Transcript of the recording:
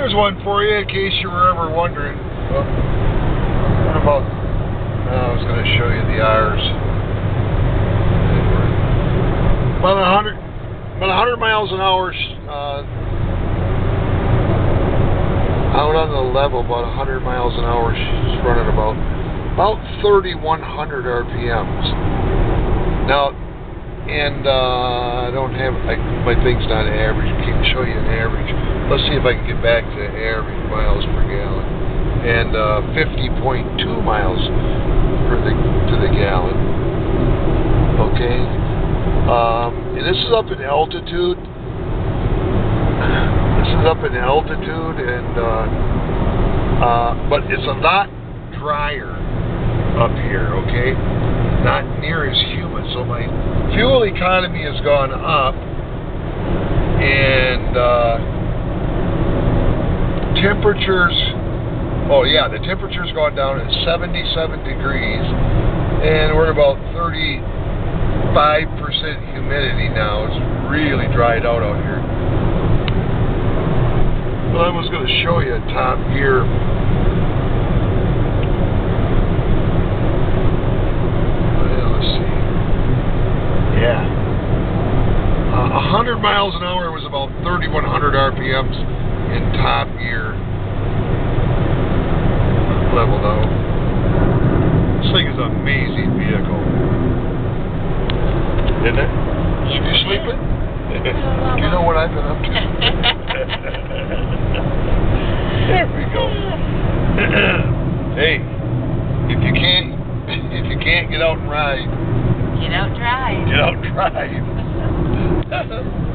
Here's one for you in case you were ever wondering. What about, I was going to show you the R's. About 100 miles an hour out on the level, about 100 miles an hour. She's running about 3,100 RPMs. Now, and I don't have, my thing's not average. I can't show you an average. Let's see if I can get back to average miles per gallon. And 50.2 miles to the gallon. Okay. And this is up in altitude. This is up in altitude, and but it's a lot drier up here. Okay, not near as humid. So my fuel economy has gone up, and temperatures. Oh yeah, the temperature's gone down at 77 degrees, and we're at about 35% humidity now. It's really dried out here. But I was going to show you top gear. Let's see. Yeah. 100 miles an hour was about 3,100 RPMs in top gear. Leveled out. This thing is an amazing vehicle. Isn't it? You sleeping? Do you know what I've been up to? There we go. Hey, if you can't get out and ride, get out and drive. Get out and drive.